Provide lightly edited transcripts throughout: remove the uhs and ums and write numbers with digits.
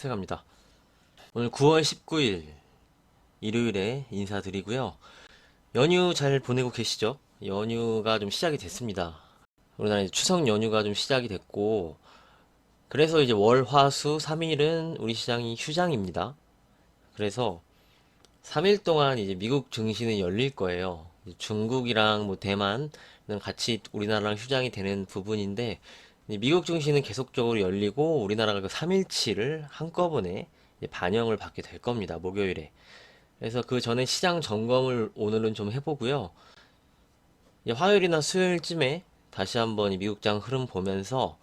시작합니다. 오늘 9월 19일 일요일에 인사드리고요. 연휴 잘 보내고 계시죠? 연휴가 좀 시작이 됐습니다. 우리나라 이제 추석 연휴가 좀 시작이 됐고, 그래서 이제 월, 화, 수 3일은 우리 시장이 휴장입니다. 그래서 3일 동안 이제 미국 증시는 열릴 거예요. 중국이랑 뭐 대만은 같이 우리나라랑 휴장이 되는 부분인데, 미국 증시는 계속적으로 열리고 우리나라가 그 3일치를 한꺼번에 이제 반영을 받게 될 겁니다. 목요일에. 그래서 그 전에 시장 점검을 오늘은 좀 해보고요. 이제 화요일이나 수요일쯤에 다시 한번 이 미국장 흐름 보면서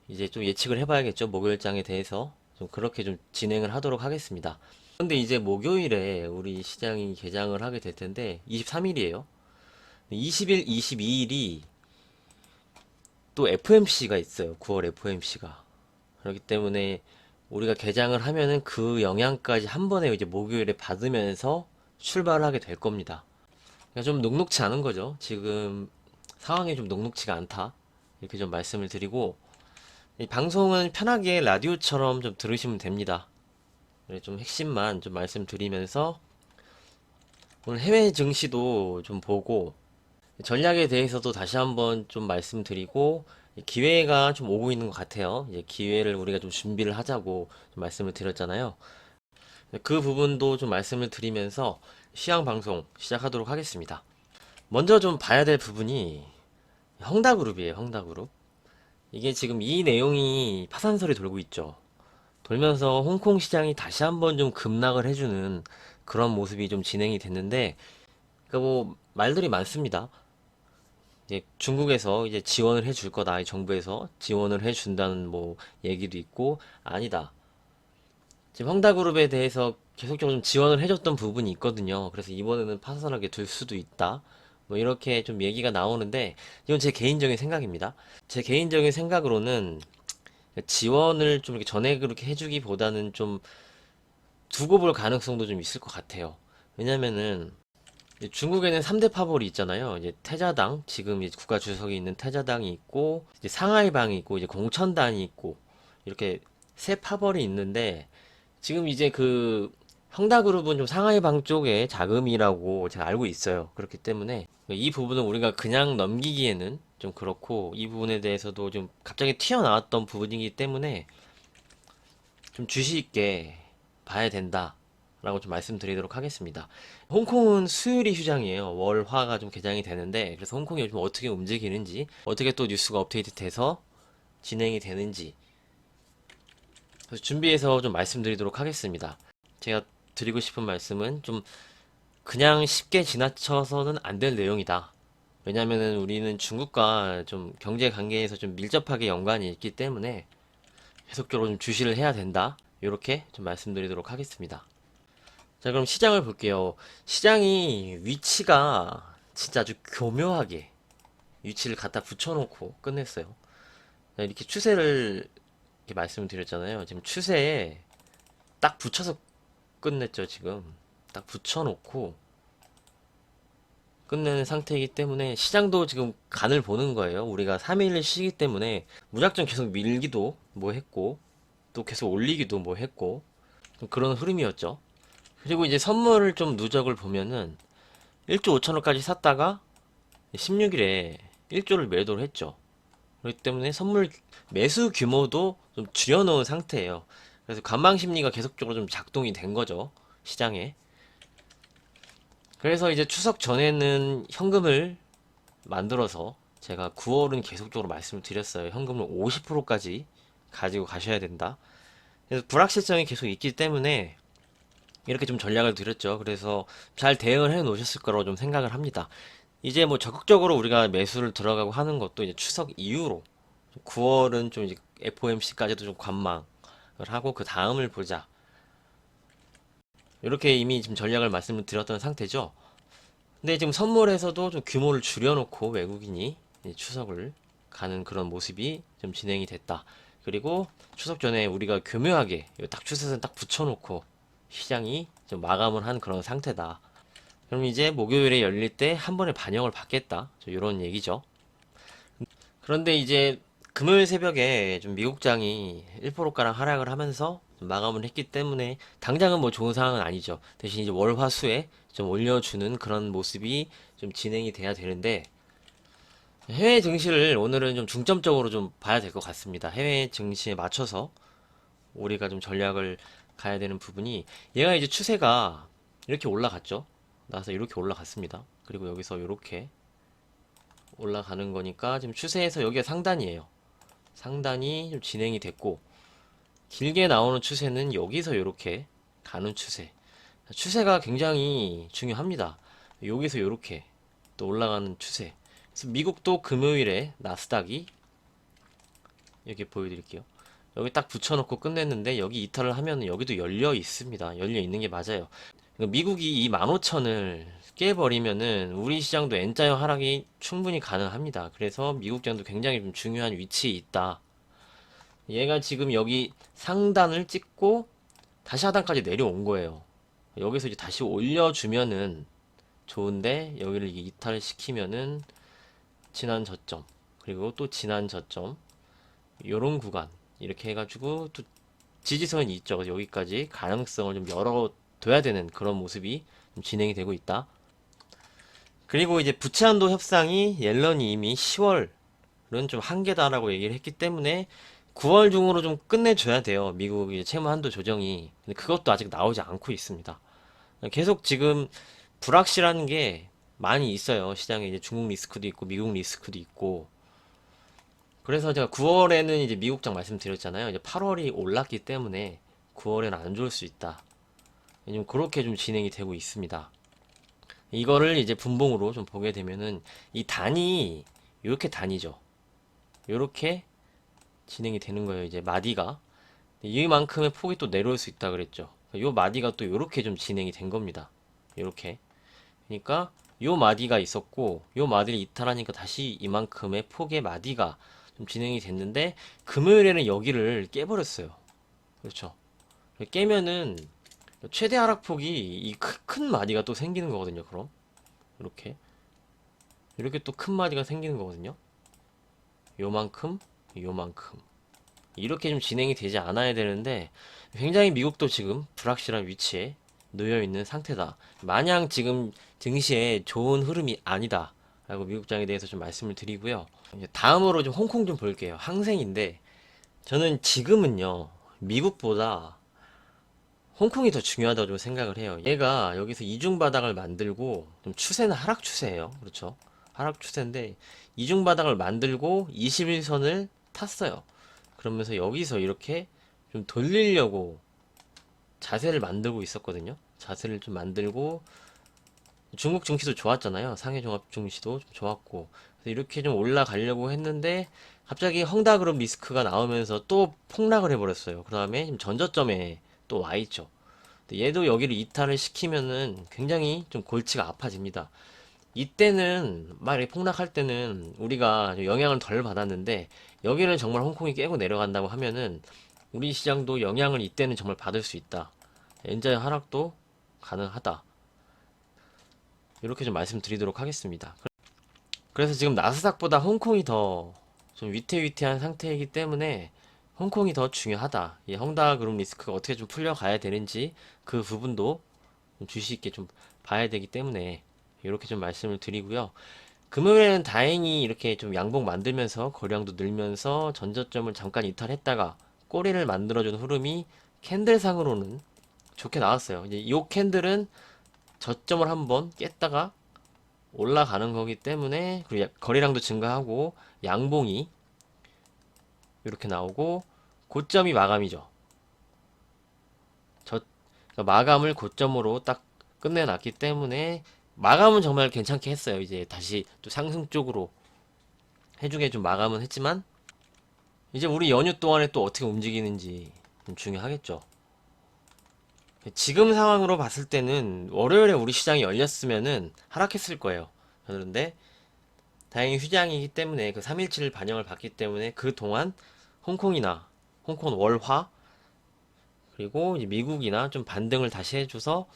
이제 좀 예측을 해봐야겠죠. 목요일장에 대해서 좀 그렇게 좀 진행을 하도록 하겠습니다. 근데 이제 목요일에 우리 시장이 개장을 하게 될 텐데 23일이에요. 20일, 22일이 또 FMC가 있어요. 9월 FMC가. 그렇기 때문에 우리가 개장을 하면은 그 영향까지 한 번에 이제 목요일에 받으면서 출발을 하게 될 겁니다. 그러니까 좀 녹록치 않은 거죠. 지금 상황이 좀 녹록치가 않다. 이렇게 좀 말씀을 드리고, 이 방송은 편하게 라디오처럼 좀 들으시면 됩니다. 좀 핵심만 좀 말씀드리면서 오늘 해외 증시도 좀 보고 전략에 대해서도 다시 한번 좀 말씀드리고 기회가 좀 오고 있는 것 같아요. 이제 기회를 우리가 좀 준비를 하자고 좀 말씀을 드렸잖아요. 그 부분도 좀 말씀을 드리면서 시황 방송 시작하도록 하겠습니다. 먼저 좀 봐야 될 부분이 헝다그룹이에요. 헝다그룹. 이게 지금 이 내용이 파산설이 돌고 있죠. 돌면서 홍콩 시장이 다시 한번 좀 급락을 해주는 그런 모습이 좀 진행이 됐는데, 그러니까 뭐 말들이 많습니다. 이제 중국에서 이제 지원을 해줄 거다. 이 정부에서 지원을 해준다는 뭐 얘기도 있고, 아니다. 지금 헝다그룹에 대해서 계속적으로 좀 지원을 해줬던 부분이 있거든요. 그래서 이번에는 파산하게 될 수도 있다. 뭐 이렇게 좀 얘기가 나오는데, 이건 제 개인적인 생각입니다. 제 개인적인 생각으로는 지원을 좀 이렇게 전에 그렇게 해주기보다는 좀 두고 볼 가능성도 좀 있을 것 같아요. 왜냐면은 이제 중국에는 3대 파벌이 있잖아요. 이제 태자당, 지금 이제 국가 주석이 있는 태자당이 있고, 이제 상하이방이 있고, 이제 공천당이 있고, 이렇게 세 파벌이 있는데, 지금 이제 그 헝다그룹은 좀 상하이방 쪽에 자금이라고 제가 알고 있어요. 그렇기 때문에 이 부분은 우리가 그냥 넘기기에는 좀 그렇고, 이 부분에 대해서도 좀 갑자기 튀어나왔던 부분이기 때문에 좀 주의 있게 봐야 된다. 라고 좀 말씀드리도록 하겠습니다. 홍콩은 수요일이 휴장이에요. 월, 화가 좀 개장이 되는데, 그래서 홍콩이 요즘 어떻게 움직이는지, 어떻게 또 뉴스가 업데이트 돼서 진행이 되는지, 그래서 준비해서 좀 말씀드리도록 하겠습니다. 제가 드리고 싶은 말씀은 좀 그냥 쉽게 지나쳐서는 안 될 내용이다. 왜냐면은 우리는 중국과 좀 경제 관계에서 좀 밀접하게 연관이 있기 때문에 계속적으로 좀 주시를 해야 된다. 이렇게 좀 말씀드리도록 하겠습니다. 자, 그럼 시장을 볼게요. 시장이 위치가 진짜 아주 교묘하게 위치를 갖다 붙여놓고 끝냈어요. 자, 이렇게 추세를 이렇게 말씀을 드렸잖아요. 지금 추세에 딱 붙여서 끝냈죠, 지금. 딱 붙여놓고 끝내는 상태이기 때문에 시장도 지금 간을 보는 거예요. 우리가 3일 쉬기 때문에 무작정 계속 밀기도 뭐 했고, 또 계속 올리기도 뭐 했고, 좀 그런 흐름이었죠. 그리고 이제 선물을 좀 누적을 보면은 1조 5천억까지 샀다가 16일에 1조를 매도를 했죠. 그렇기 때문에 선물 매수 규모도 좀 줄여놓은 상태예요. 그래서 관망 심리가 계속적으로 좀 작동이 된 거죠. 시장에. 그래서 이제 추석 전에는 현금을 만들어서 제가 9월은 계속적으로 말씀을 드렸어요. 현금을 50%까지 가지고 가셔야 된다. 그래서 불확실성이 계속 있기 때문에 이렇게 좀 전략을 드렸죠. 그래서 잘 대응을 해 놓으셨을 거라고 좀 생각을 합니다. 이제 뭐 적극적으로 우리가 매수를 들어가고 하는 것도 이제 추석 이후로 9월은 좀 이제 FOMC까지도 좀 관망을 하고 그 다음을 보자. 이렇게 이미 지금 전략을 말씀을 드렸던 상태죠. 근데 지금 선물에서도 좀 규모를 줄여놓고 외국인이 이제 추석을 가는 그런 모습이 좀 진행이 됐다. 그리고 추석 전에 우리가 교묘하게 딱 추세선 딱 붙여놓고 시장이 좀 마감을 한 그런 상태다. 그럼 이제 목요일에 열릴 때 한 번에 반영을 받겠다. 이런 얘기죠. 그런데 이제 금요일 새벽에 좀 미국장이 1%가량 하락을 하면서 좀 마감을 했기 때문에 당장은 뭐 좋은 상황은 아니죠. 대신 이제 월, 화, 수에 좀 올려주는 그런 모습이 좀 진행이 돼야 되는데 해외 증시를 오늘은 좀 중점적으로 좀 봐야 될 것 같습니다. 해외 증시에 맞춰서 우리가 좀 전략을 가야 되는 부분이 얘가 이제 추세가 이렇게 올라갔죠. 나서 이렇게 올라갔습니다. 그리고 여기서 이렇게 올라가는 거니까 지금 추세에서 여기가 상단이에요. 상단이 좀 진행이 됐고 길게 나오는 추세는 여기서 이렇게 가는 추세. 추세가 굉장히 중요합니다. 여기서 이렇게 또 올라가는 추세. 그래서 미국도 금요일에 나스닥이 여기 보여드릴게요. 여기 딱 붙여놓고 끝냈는데 여기 이탈을 하면 여기도 열려 있습니다. 열려 있는 게 맞아요. 그러니까 미국이 이 15,000을 깨버리면은 우리 시장도 N자형 하락이 충분히 가능합니다. 그래서 미국장도 굉장히 좀 중요한 위치에 있다. 얘가 지금 여기 상단을 찍고 다시 하단까지 내려온 거예요. 여기서 이제 다시 올려주면은 좋은데 여기를 이탈시키면은 지난 저점 그리고 또 지난 저점 요런 구간 이렇게 해가지고 또 지지선이 있죠. 그래서 여기까지 가능성을 좀 열어둬야 되는 그런 모습이 좀 진행이 되고 있다. 그리고 이제 부채한도 협상이 옐런이 이미 10월은 좀 한계다라고 얘기를 했기 때문에 9월 중으로 좀 끝내줘야 돼요. 미국 이제 채무 한도 조정이. 근데 그것도 아직 나오지 않고 있습니다. 계속 지금 불확실한 게 많이 있어요. 시장에 이제 중국 리스크도 있고 미국 리스크도 있고. 그래서 제가 9월에는 이제 미국장 말씀드렸잖아요. 이제 8월이 올랐기 때문에 9월에는 안 좋을 수 있다. 왜냐면 그렇게 좀 진행이 되고 있습니다. 이거를 이제 분봉으로 좀 보게 되면은 이 단이 이렇게 단이죠. 이렇게 진행이 되는 거예요. 이제 마디가 이만큼의 폭이 또 내려올 수 있다 그랬죠. 요 마디가 또 이렇게 좀 진행이 된 겁니다. 이렇게. 그러니까 요 마디가 있었고 요 마디를 이탈하니까 다시 이만큼의 폭의 마디가 좀 진행이 됐는데 금요일에는 여기를 깨버렸어요. 그렇죠. 깨면은 최대 하락폭이 이 큰 마디가 또 생기는 거거든요. 그럼 이렇게 또 큰 마디가 생기는 거거든요. 요만큼 요만큼 이렇게 좀 진행이 되지 않아야 되는데 굉장히 미국도 지금 불확실한 위치에 놓여 있는 상태다. 마냥 지금 증시에 좋은 흐름이 아니다. 라고 미국장에 대해서 좀 말씀을 드리고요. 이제 다음으로 좀 홍콩 좀 볼게요. 항생인데 저는 지금은요 미국보다 홍콩이 더 중요하다고 좀 생각을 해요. 얘가 여기서 이중 바닥을 만들고 좀 추세는 하락 추세예요. 그렇죠? 하락 추세인데 이중 바닥을 만들고 21선을 탔어요. 그러면서 여기서 이렇게 좀 돌리려고 자세를 만들고 있었거든요. 자세를 좀 만들고 중국 증시도 좋았잖아요. 상해 종합 증시도 좀 좋았고 그래서 이렇게 좀 올라가려고 했는데 갑자기 헝다그룹 리스크가 나오면서 또 폭락을 해버렸어요. 그 다음에 지금 전저점에 또 와 있죠. 얘도 여기를 이탈을 시키면은 굉장히 좀 골치가 아파집니다. 이때는 막 이렇게 폭락할 때는 우리가 좀 영향을 덜 받았는데 여기를 정말 홍콩이 깨고 내려간다고 하면은 우리 시장도 영향을 이때는 정말 받을 수 있다. 엔자의 하락도 가능하다. 이렇게 좀 말씀드리도록 하겠습니다. 그래서 지금 나스닥보다 홍콩이 더 좀 위태위태한 상태이기 때문에 홍콩이 더 중요하다. 이 헝다그룹 리스크가 어떻게 좀 풀려가야 되는지 그 부분도 좀 주의 있게 좀 봐야 되기 때문에 이렇게 좀 말씀을 드리고요. 금요일에는 다행히 이렇게 좀 양봉 만들면서 거래량도 늘면서 전저점을 잠깐 이탈했다가 꼬리를 만들어준 흐름이 캔들상으로는 좋게 나왔어요. 이제 이 캔들은 저점을 한번 깼다가 올라가는 거기 때문에 그리고 거래량도 증가하고 양봉이 이렇게 나오고 고점이 마감이죠. 그러니까 마감을 고점으로 딱 끝내놨기 때문에 마감은 정말 괜찮게 했어요. 이제 다시 또 상승 쪽으로 해주게 좀 마감은 했지만 이제 우리 연휴 동안에 또 어떻게 움직이는지 좀 중요하겠죠. 지금 상황으로 봤을 때는 월요일에 우리 시장이 열렸으면은 하락했을 거예요. 그런데 다행히 휴장이기 때문에 그 3일치를 반영을 받기 때문에 그 동안 홍콩이나 홍콩 월화 그리고 이제 미국이나 좀 반등을 다시 해줘서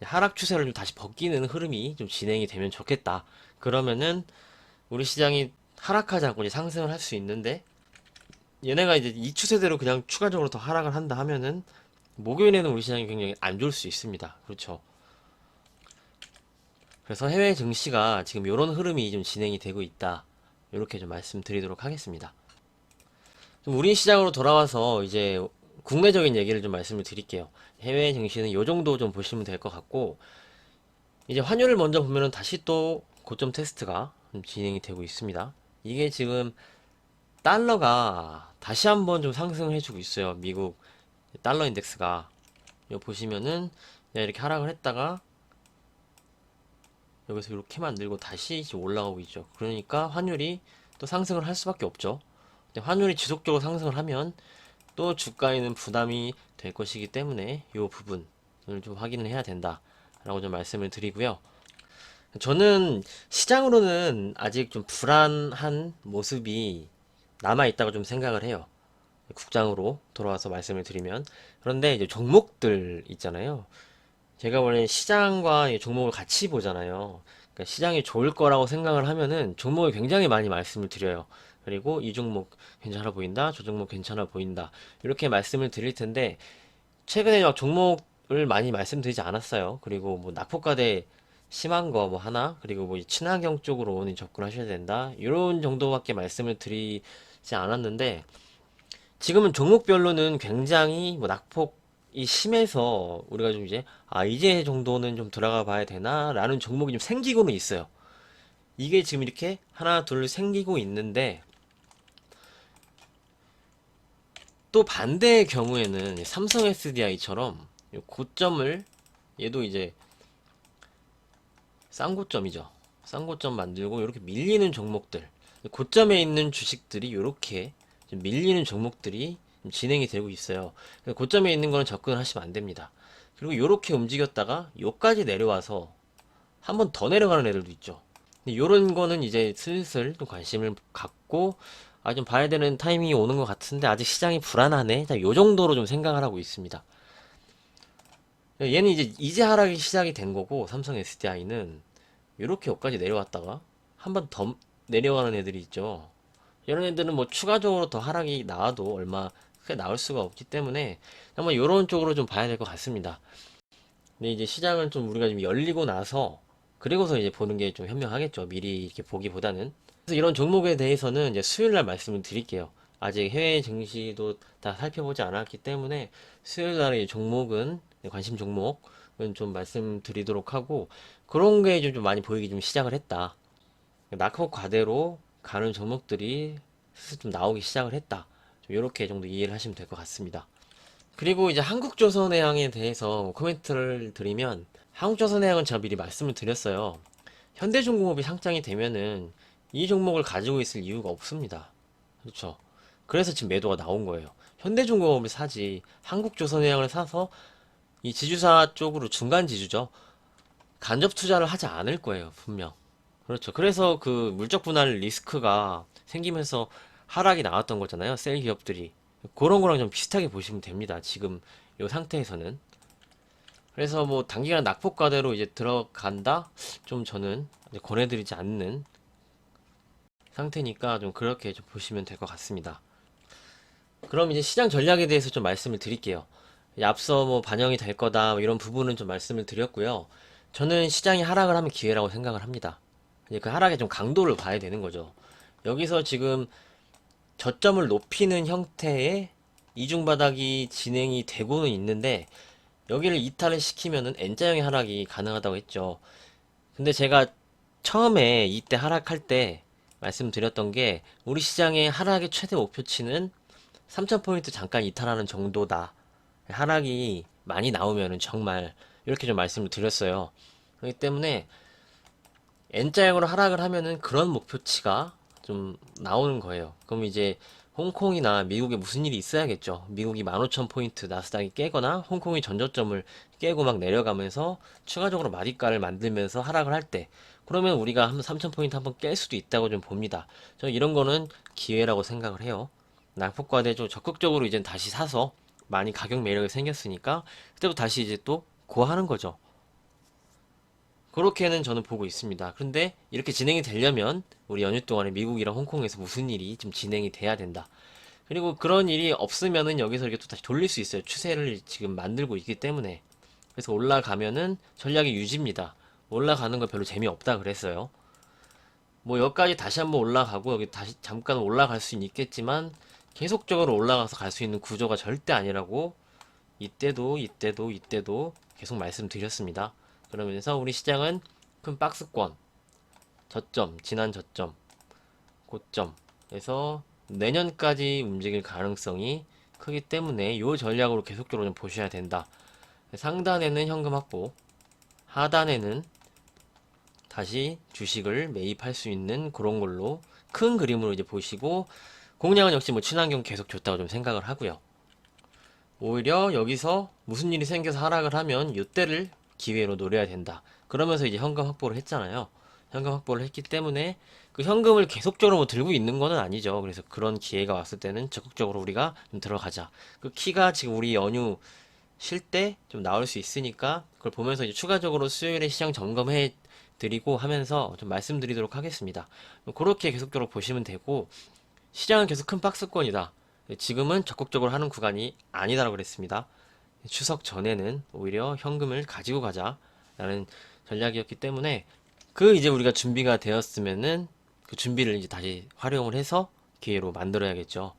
하락 추세를 좀 다시 벗기는 흐름이 좀 진행이 되면 좋겠다. 그러면은 우리 시장이 하락하지 않고 이제 상승을 할 수 있는데 얘네가 이제 이 추세대로 그냥 추가적으로 더 하락을 한다 하면은 목요일에는 우리 시장이 굉장히 안 좋을 수 있습니다. 그렇죠. 그래서 해외 증시가 지금 이런 흐름이 좀 진행이 되고 있다. 이렇게 좀 말씀드리도록 하겠습니다. 좀 우리 시장으로 돌아와서 이제 국내적인 얘기를 좀 말씀을 드릴게요. 해외 증시는 이 정도 좀 보시면 될 것 같고, 이제 환율을 먼저 보면은 다시 또 고점 테스트가 좀 진행이 되고 있습니다. 이게 지금 달러가 다시 한번 좀 상승을 해주고 있어요. 미국 달러 인덱스가. 여기 보시면은 이렇게 하락을 했다가 여기서 이렇게 만들고 다시 올라가고 있죠. 그러니까 환율이 또 상승을 할 수밖에 없죠. 근데 환율이 지속적으로 상승을 하면 또 주가에는 부담이 될 것이기 때문에 이 부분을 좀 확인을 해야 된다라고 좀 말씀을 드리고요. 저는 시장으로는 아직 좀 불안한 모습이 남아 있다고 좀 생각을 해요. 국장으로 돌아와서 말씀을 드리면. 그런데 이제 종목들 있잖아요. 제가 원래 시장과 이 종목을 같이 보잖아요. 그러니까 시장이 좋을 거라고 생각을 하면은 종목을 굉장히 많이 말씀을 드려요. 그리고 이 종목 괜찮아 보인다, 저 종목 괜찮아 보인다. 이렇게 말씀을 드릴 텐데, 최근에 막 종목을 많이 말씀드리지 않았어요. 그리고 뭐 낙폭과대 심한 거 뭐 하나, 그리고 뭐 친환경 쪽으로 접근하셔야 된다. 이런 정도밖에 말씀을 드리지 않았는데, 지금은 종목별로는 굉장히 뭐 낙폭이 심해서 우리가 좀 이제 이제 정도는 좀 들어가 봐야 되나 라는 종목이 좀 생기고는 있어요. 이게 지금 이렇게 하나 둘 생기고 있는데, 또 반대의 경우에는 삼성 SDI처럼 고점을, 얘도 이제 쌍고점이죠. 쌍고점 만들고 이렇게 밀리는 종목들, 고점에 있는 주식들이 이렇게 밀리는 종목들이 진행이 되고 있어요. 고점에 있는 거는 접근을 하시면 안 됩니다. 그리고 이렇게 움직였다가 요까지 내려와서 한 번 더 내려가는 애들도 있죠. 이런 거는 이제 슬슬 좀 관심을 갖고 좀 봐야 되는 타이밍이 오는 것 같은데, 아직 시장이 불안하네. 요 정도로 좀 생각을 하고 있습니다. 얘는 이제 하락이 시작이 된 거고, 삼성 SDI는 이렇게 여기까지 내려왔다가 한 번 더 내려가는 애들이 있죠. 이런 애들은 뭐 추가적으로 더 하락이 나와도 얼마 크게 나올 수가 없기 때문에 한번 이런 쪽으로 좀 봐야 될 것 같습니다. 근데 이제 시장은 좀 우리가 좀 열리고 나서 그리고서 이제 보는 게 좀 현명하겠죠. 미리 이렇게 보기보다는. 그래서 이런 종목에 대해서는 이제 수요일 날 말씀을 드릴게요. 아직 해외 증시도 다 살펴보지 않았기 때문에 수요일 날의 종목은, 관심 종목은 좀 말씀드리도록 하고, 그런 게 좀 많이 보이기 좀 시작을 했다. 낙폭 과대로 가는 종목들이 슬슬 좀 나오기 시작을 했다. 좀 이렇게 정도 이해를 하시면 될 것 같습니다. 그리고 이제 한국조선해양에 대해서 코멘트를 드리면, 한국조선해양은 제가 미리 말씀을 드렸어요. 현대중공업이 상장이 되면은 이 종목을 가지고 있을 이유가 없습니다. 그렇죠? 그래서 지금 매도가 나온 거예요. 현대중공업을 사지 한국조선해양을 사서 이 지주사 쪽으로 중간 지주죠. 간접 투자를 하지 않을 거예요, 분명. 그렇죠. 그래서 그 물적 분할 리스크가 생기면서 하락이 나왔던 거잖아요. 셀 기업들이. 그런 거랑 좀 비슷하게 보시면 됩니다. 지금 이 상태에서는. 그래서 뭐 단기간 낙폭과대로 이제 들어간다? 좀 저는 이제 권해드리지 않는 상태니까 좀 그렇게 좀 보시면 될 것 같습니다. 그럼 이제 시장 전략에 대해서 좀 말씀을 드릴게요. 앞서 뭐 반영이 될 거다 뭐 이런 부분은 좀 말씀을 드렸고요. 저는 시장이 하락을 하면 기회라고 생각을 합니다. 이제 그 하락의 좀 강도를 봐야 되는 거죠. 여기서 지금 저점을 높이는 형태의 이중바닥이 진행이 되고는 있는데, 여기를 이탈을 시키면은 N자형의 하락이 가능하다고 했죠. 근데 제가 처음에 이때 하락할 때 말씀드렸던 게, 우리 시장의 하락의 최대 목표치는 3000포인트 잠깐 이탈하는 정도다. 하락이 많이 나오면은 정말 이렇게 좀 말씀을 드렸어요. 그렇기 때문에 N자형으로 하락을 하면은 그런 목표치가 좀 나오는 거예요. 그럼 이제 홍콩이나 미국에 무슨 일이 있어야겠죠. 미국이 15,000포인트 나스닥이 깨거나 홍콩이 전저점을 깨고 막 내려가면서 추가적으로 마디가를 만들면서 하락을 할 때, 그러면 우리가 한 3,000포인트 한번 깰 수도 있다고 좀 봅니다. 저는 이런 거는 기회라고 생각을 해요. 낙폭과대 좀 적극적으로 이제 다시 사서 많이 가격 매력이 생겼으니까 그때부터 다시 이제 또 고하는 거죠. 그렇게는 저는 보고 있습니다. 그런데 이렇게 진행이 되려면 우리 연휴 동안에 미국이랑 홍콩에서 무슨 일이 좀 진행이 돼야 된다. 그리고 그런 일이 없으면은 여기서 이렇게 또 다시 돌릴 수 있어요. 추세를 지금 만들고 있기 때문에. 그래서 올라가면은 전략이 유지입니다. 올라가는 거 별로 재미없다 그랬어요. 뭐 여기까지 다시 한번 올라가고 여기 다시 잠깐 올라갈 수는 있겠지만 계속적으로 올라가서 갈 수 있는 구조가 절대 아니라고 이때도 계속 말씀드렸습니다. 그러면서 우리 시장은 큰 박스권, 저점, 지난 저점, 고점에서 내년까지 움직일 가능성이 크기 때문에 이 전략으로 계속적으로 좀 보셔야 된다. 상단에는 현금 확보, 하단에는 다시 주식을 매입할 수 있는 그런 걸로 큰 그림으로 이제 보시고, 공략은 역시 뭐 친환경 계속 좋다고 좀 생각을 하고요. 오히려 여기서 무슨 일이 생겨서 하락을 하면 이때를 기회로 노려야 된다. 그러면서 이제 현금 확보를 했잖아요. 현금 확보를 했기 때문에 그 현금을 계속적으로 뭐 들고 있는 거는 아니죠. 그래서 그런 기회가 왔을 때는 적극적으로 우리가 좀 들어가자. 그 키가 지금 우리 연휴 쉴 때 좀 나올 수 있으니까 그걸 보면서 이제 추가적으로 수요일에 시장 점검해 드리고 하면서 좀 말씀드리도록 하겠습니다. 그렇게 계속적으로 보시면 되고, 시장은 계속 큰 박스권이다. 지금은 적극적으로 하는 구간이 아니다라고 그랬습니다. 추석 전에는 오히려 현금을 가지고 가자라는 전략이었기 때문에 그 이제 우리가 준비가 되었으면은 그 준비를 이제 다시 활용을 해서 기회로 만들어야겠죠.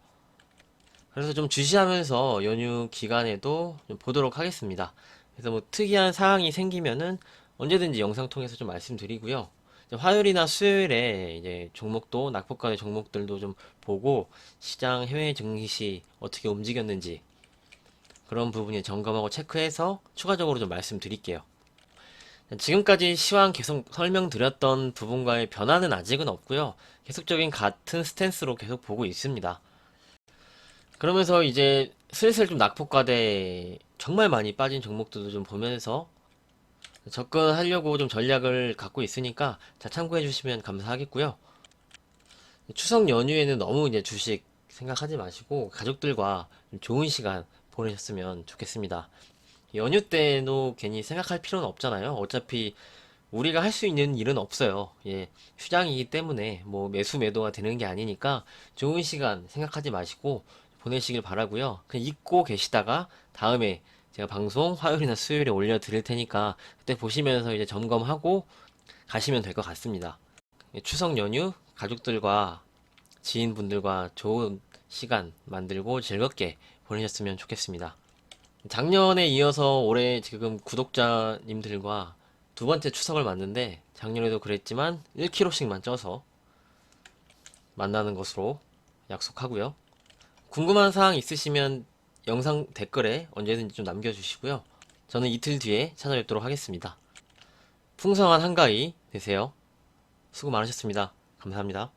그래서 좀 주시하면서 연휴 기간에도 좀 보도록 하겠습니다. 그래서 뭐 특이한 사항이 생기면은 언제든지 영상 통해서 좀 말씀드리고요. 이제 화요일이나 수요일에 이제 종목도 낙폭간의 종목들도 좀 보고 시장 해외 증시 어떻게 움직였는지 그런 부분에 점검하고 체크해서 추가적으로 좀 말씀드릴게요. 지금까지 시황 계속 설명드렸던 부분과의 변화는 아직은 없고요. 계속적인 같은 스탠스로 계속 보고 있습니다. 그러면서 이제 슬슬 좀 낙폭과대 정말 많이 빠진 종목들도 좀 보면서 접근하려고 좀 전략을 갖고 있으니까 자 참고해 주시면 감사하겠고요. 추석 연휴에는 너무 이제 주식 생각하지 마시고 가족들과 좀 좋은 시간 보내셨으면 좋겠습니다. 연휴 때도 괜히 생각할 필요는 없잖아요. 어차피 우리가 할 수 있는 일은 없어요. 예, 휴장이기 때문에 뭐 매수 매도가 되는 게 아니니까 좋은 시간 생각하지 마시고 보내시길 바라고요. 그냥 잊고 계시다가 다음에 제가 방송 화요일이나 수요일에 올려드릴 테니까 그때 보시면서 이제 점검하고 가시면 될 것 같습니다. 예, 추석 연휴 가족들과 지인분들과 좋은 시간 만들고 즐겁게 보내셨으면 좋겠습니다. 작년에 이어서 올해 지금 구독자님들과 두 번째 추석을 맞는데 작년에도 그랬지만 1kg씩만 쪄서 만나는 것으로 약속하고요. 궁금한 사항 있으시면 영상 댓글에 언제든지 좀 남겨주시고요. 저는 이틀 뒤에 찾아뵙도록 하겠습니다. 풍성한 한가위 되세요. 수고 많으셨습니다. 감사합니다.